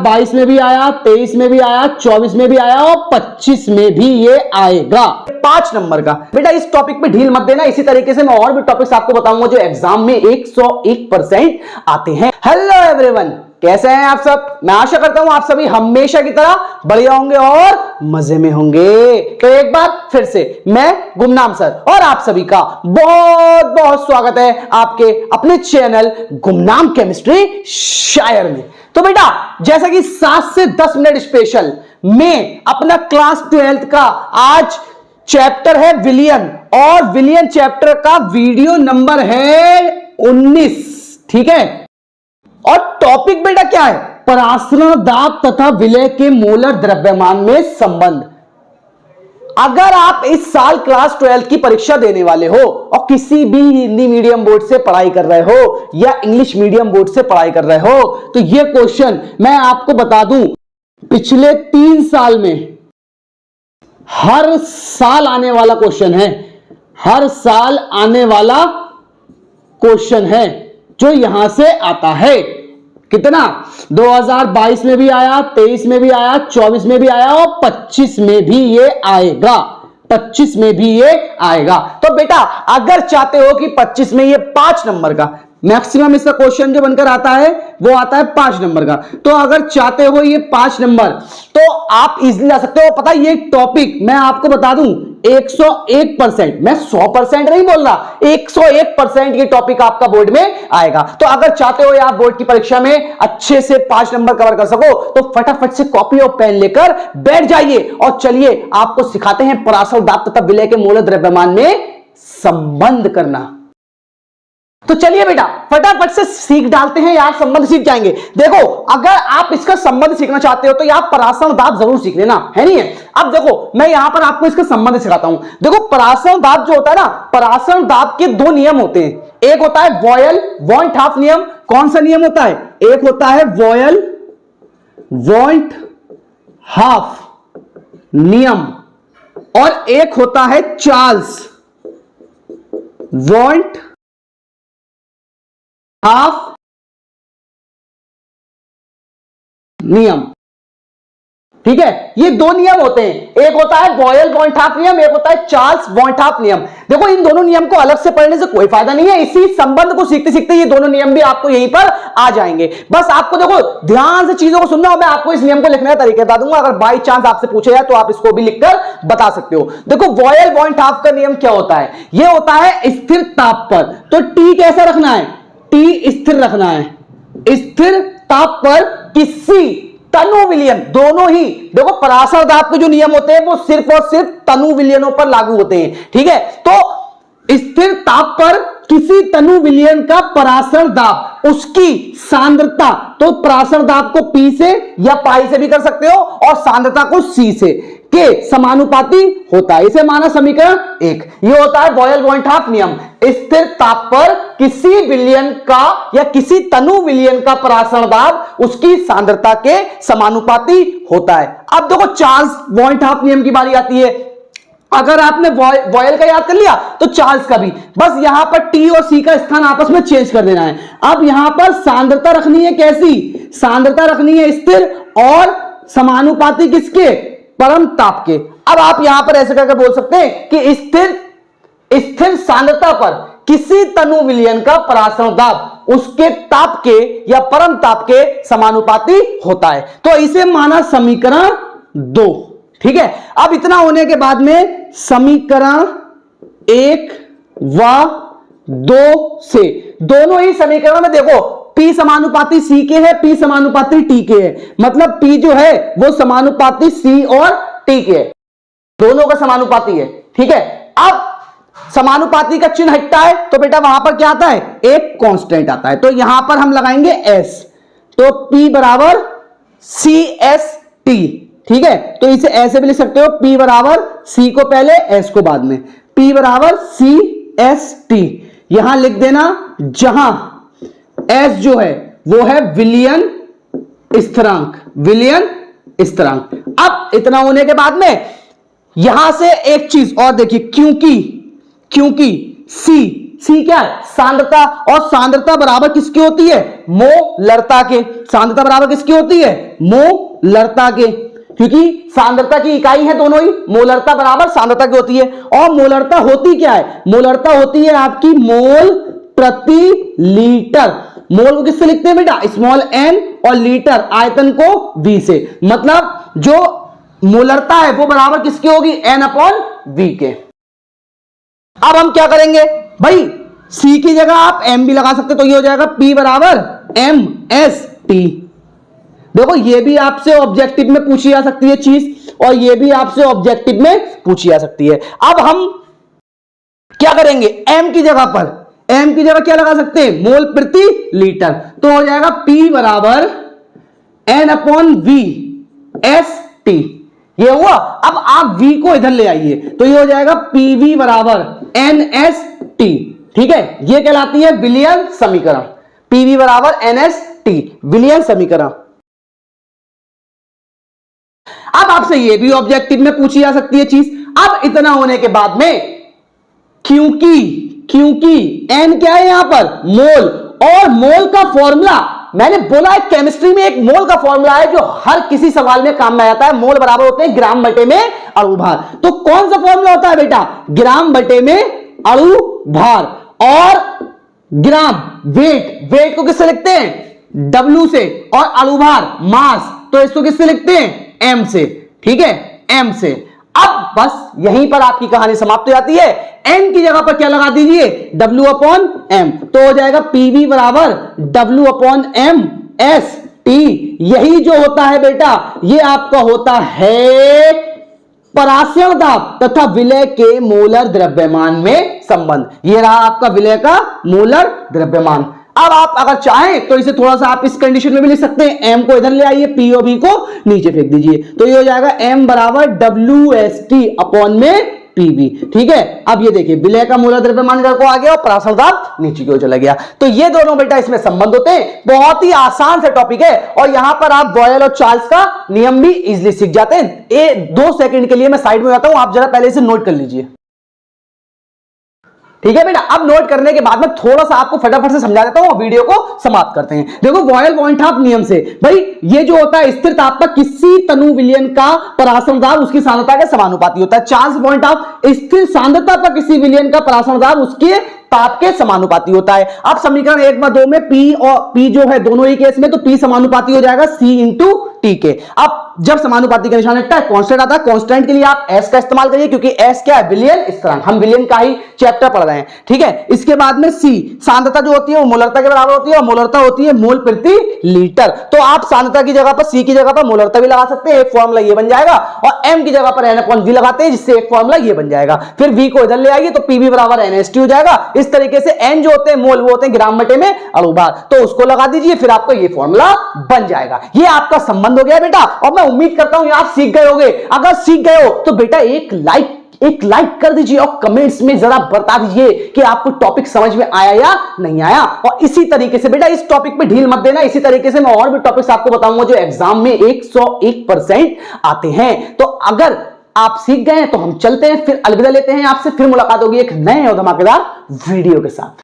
2022 में भी आया, 23 में भी आया, 24 में भी आया और 25 में भी ये आएगा 5 नंबर का। बेटा इस टॉपिक पे ढील मत देना, इसी तरीके से मैं और भी टॉपिक्स आपको बताऊंगा जो एग्जाम में 101% आते हैं। हेलो एवरीवन, कैसे हैं आप सब? मैं आशा करता हूं आप सभी हमेशा की तरह बढ़िया होंगे और मजे में होंगे। तो एक बार फिर से मैं गुमनाम सर और आप सभी का बहुत बहुत स्वागत है आपके अपने चैनल गुमनाम केमिस्ट्री शायर में। तो बेटा जैसा कि 7 से 10 मिनट स्पेशल में अपना क्लास 12th का आज चैप्टर है विलियन, और विलियन चैप्टर का वीडियो नंबर है 19। ठीक है, और टॉपिक बेटा क्या है? परासरण दाब तथा विलय के मोलर द्रव्यमान में संबंध। अगर आप इस साल क्लास 12 की परीक्षा देने वाले हो और किसी भी हिंदी मीडियम बोर्ड से पढ़ाई कर रहे हो या इंग्लिश मीडियम बोर्ड से पढ़ाई कर रहे हो, तो यह क्वेश्चन मैं आपको बता दूं पिछले 3 साल में हर साल आने वाला क्वेश्चन है। हर साल आने वाला क्वेश्चन है जो यहां से आता है। कितना? 2022 में भी आया, 23 में भी आया, 24 में भी आया और 25 में भी ये आएगा। 25 में भी ये आएगा। तो बेटा अगर चाहते हो कि 25 में ये 5 नंबर का मैक्सिमम इसका क्वेश्चन जो बनकर आता है वो आता है 5 नंबर का, तो अगर चाहते हो ये 5 नंबर तो आप इजीली ला सकते हो। पता है ये टॉपिक मैं आपको बता दूं 101%, मैं 100% नहीं बोल रहा, 101% ये टॉपिक आपका बोर्ड में आएगा। तो अगर चाहते हो आप बोर्ड की परीक्षा में अच्छे से 5 नंबर कवर कर सको तो फटाफट से कॉपी और पेन लेकर बैठ जाइए और चलिए आपको सिखाते हैं परासरण दाब तथा विलय के मोलर द्रव्यमान में संबंध करना। तो चलिए बेटा फटाफट से सीख डालते हैं यार, संबंध सीख जाएंगे। देखो अगर आप इसका संबंध सीखना चाहते हो तो यार परासरण दाब जरूर सीख लेना, है नहीं है? अब देखो मैं यहां पर आपको इसका संबंध सिखाता हूं। देखो परासरण दाब जो होता है ना, परासरण दाब के 2 नियम होते हैं। एक होता है वॉयल वॉन्ट हाफ नियम। कौन सा नियम होता है? एक होता है वॉयल वॉन्ट हाफ नियम और एक होता है चार्ल्स वॉन्ट हाफ नियम। ठीक है, ये 2 नियम होते हैं। एक होता है वॉयल वॉन्ट हाफ नियम, एक होता है चार्ल्स वॉन्ट हाफ नियम। देखो इन दोनों नियम को अलग से पढ़ने से कोई फायदा नहीं है, इसी संबंध को सीखते सीखते ये दोनों नियम भी आपको यहीं पर आ जाएंगे। बस आपको देखो ध्यान से चीजों को सुनना और मैं आपको इस नियम को लिखने का तरीका बता दूंगा। अगर बाई चांस आपसे पूछे जाए तो आप इसको भी लिखकर बता सकते हो। देखो वॉयल वॉन्ट हाफ का नियम क्या होता है? यह होता है स्थिर ताप पर, तो टी कैसा रखना है? टी स्थिर रखना है। स्थिर ताप पर किसी तनु विलयन, दोनों ही देखो परासरण दाब के जो नियम होते हैं वो सिर्फ और सिर्फ तनु विलयनों पर लागू होते हैं। ठीक है, तो स्थिर ताप पर किसी तनु विलयन का परासरण दाब उसकी सांद्रता, तो परासरण दाब को P से या पाई से भी कर सकते हो और सांद्रता को C से के समानुपाती होता है। इसे माना समीकरण 1। यह होता है वॉयल वॉन्ट हाफ नियम। स्थिर ताप पर किसी विलयन का या किसी तनु विलयन का परासरण दाब उसकी सांद्रता के समानुपाती होता है। अब देखो चार्ल्स वॉन्ट हाफ नियम की बारी आती है। अगर आपने वॉयल का याद कर लिया तो चार्ल्स का भी, बस यहां पर टी और सी का स्थान आपस में चेंज कर देना है। अब यहां पर सांद्रता रखनी है कैसी? सांद्रता रखनी है स्थिर और समानुपाती किसके? परम ताप के। अब आप यहां पर ऐसे करके बोल सकते हैं कि स्थिर सांद्रता पर किसी तनु विलयन का परासरण दाब उसके ताप के या परम ताप के समानुपाती होता है। तो इसे माना समीकरण 2। ठीक है, अब इतना होने के बाद में समीकरण 1 व 2 से दोनों ही समीकरण में देखो P समानुपाती C के है, P समानुपाती T के है, मतलब P जो है वो समानुपाती C और T के है, दोनों का समानुपाती है। ठीक है, अब समानुपाती का चिन्ह हटता है तो बेटा वहां पर क्या आता है? एक कांस्टेंट आता है। तो यहां पर हम लगाएंगे S, तो P बराबर CST। ठीक है, तो इसे ऐसे भी लिख सकते हो, P बराबर C को पहले S को बाद में, P बराबर CST यहां लिख देना, जहां S जो है वो है विलयन स्थिरांक, विलयन स्थिरांक। अब इतना होने के बाद में यहां से एक चीज और देखिए, क्योंकि C सी क्या है? सांद्रता। और सांद्रता बराबर किसकी होती है? मोलरता के। सांद्रता बराबर किसकी होती है? मोलरता के, क्योंकि सांद्रता की इकाई है दोनों ही। मोलरता बराबर सांद्रता की होती है। और मोलरता होती क्या है? मोलरता होती है आपकी मोल प्रति लीटर। मोल को किससे लिखते हैं बेटा? स्मॉल एन, और लीटर आयतन को वी से। मतलब जो मोलरता है वो बराबर किसकी होगी? एन अपॉन वी के। अब हम क्या करेंगे भाई? सी की जगह आप एम भी लगा सकते, तो ये हो जाएगा पी बराबर एम एस टी। देखो ये भी आपसे ऑब्जेक्टिव में पूछी जा सकती है चीज, और ये भी आपसे ऑब्जेक्टिव में पूछी जा सकती है। अब हम क्या करेंगे? एम की जगह पर, एम की जगह क्या लगा सकते हैं? मोल प्रति लीटर। तो हो जाएगा P बराबर N upon V S T. ये हुआ। अब आप V को इधर ले आइए, तो ये हो जाएगा PV बराबर एन एस टी। ठीक है, ये कहलाती है विलियन समीकरण। PV बराबर एन एस टी, विलियन समीकरण। अब आपसे ये भी ऑब्जेक्टिव में पूछी जा सकती है चीज। अब इतना होने के बाद में, क्योंकि n क्या है यहां पर? मोल। और मोल का फॉर्मूला मैंने बोला है, केमिस्ट्री में एक मोल का फॉर्मूला है जो हर किसी सवाल में काम में आता है। मोल बराबर होते हैं ग्राम बटे में अणु भार। तो कौन सा फॉर्मूला होता है बेटा? ग्राम बटे में अणु भार। और ग्राम वेट को किससे लिखते हैं? W से। और अणु भार मास, तो इसको किससे लिखते हैं? M से। ठीक है, M से। अब बस यहीं पर आपकी कहानी समाप्त हो जाती है। N की जगह पर क्या लगा दीजिए? W upon M। तो हो जाएगा PV बराबर W upon M S T। यही जो होता है बेटा, ये आपका होता है परासरण दाब तथा विलय के मोलर द्रव्यमान में संबंध। ये रहा आपका विलय का मोलर द्रव्यमान। अब आप अगर चाहें तो इसे थोड़ा सा आप इस कंडीशन में भी लिख सकते हैं। एम को इधर ले आइए, पी और बी को नीचे फेंक दीजिए, तो ये हो जाएगा एम बराबर डब्ल्यू एस टी अपॉन में पीवी। ठीक है, अब ये देखिए विलय का मोलर द्रव्यमान इधर को आ गया और परासरण दाब नीचे की ओर चला गया। तो ये दोनों बेटा इसमें संबंध होते हैं। बहुत ही आसान से टॉपिक है, और यहां पर आप बॉयल और चार्ल्स का नियम भी इजीली सीख जाते हैं। 2 सेकंड के लिए मैं साइड में जाता हूं, आप जरा पहले इसे नोट कर लीजिए। ठीक है बेटा, अब नोट करने के बाद में थोड़ा सा आपको फटाफट से समझा देता हूं और वीडियो को समाप्त करते हैं। देखो बॉयल पॉइंट ऑफ नियम से भाई, ये जो होता है स्थिर ताप पर किसी तनु विलयन का परासरण दाब उसकी सांद्रता के समानुपाती होता है। चार्ल्स पॉइंट ऑफ स्थिर सांद्रता पर किसी विलयन का परासरण दाब उसके ताप के समानुपाती होता है। अब समीकरण 1 व 2 में P और P जो है दोनों ही केस में, तो P समानुपाती हो जाएगा C इंटू T के। अब जब समानुपाती का निशान हटता है कांस्टेंट आता है, कांस्टेंट के लिए आप S का इस्तेमाल करिए, क्योंकि S क्या है? विलयन स्थिरांक। हम विलयन का ही चैप्टर पढ़ रहे हैं। ठीक है, इसके बाद में C सांद्रता जो होती है वो मोलरता के बराबर होती है, और मोलरता होती है मोल प्रति लीटर। तो आप सांद्रता की जगह पर C की जगह पर मोलरता भी लगा सकते हैं, एक फॉर्मूला ये बन जाएगा, और M की जगह पर N/V लगाते हैं, जिससे एक फॉर्मूला ये बन जाएगा। फिर V को इधर ले आइए, तो PV बराबर NST हो जाएगा। इस तरीके से N जो होते हैं मोल, वो होते हैं ग्राम बटे में अणु भार, तो उसको लगा दीजिए, फिर आपको ये फॉर्मूला बन जाएगा। ये आपका संबंध हो गया बेटा, और मैं उम्मीद करता हूं आप सीख गए होंगे। अगर सीख गए हो तो बेटा एक लाइक कर दीजिए, और कमेंट्स में जरा बता दीजिए कि आपको टॉपिक समझ में आया या नहीं आया। और इसी तरीके से बेटा इस टॉपिक पे ढील मत देना, इसी तरीके से मैं और भी टॉपिक्स आपको बताऊंगा जो एग्जाम में 101% आते हैं। तो अगर आप सीख गए हैं तो हम चलते हैं, फिर अलविदा लेते हैं आपसे, फिर मुलाकात होगी एक नए और धमाकेदार वीडियो के साथ।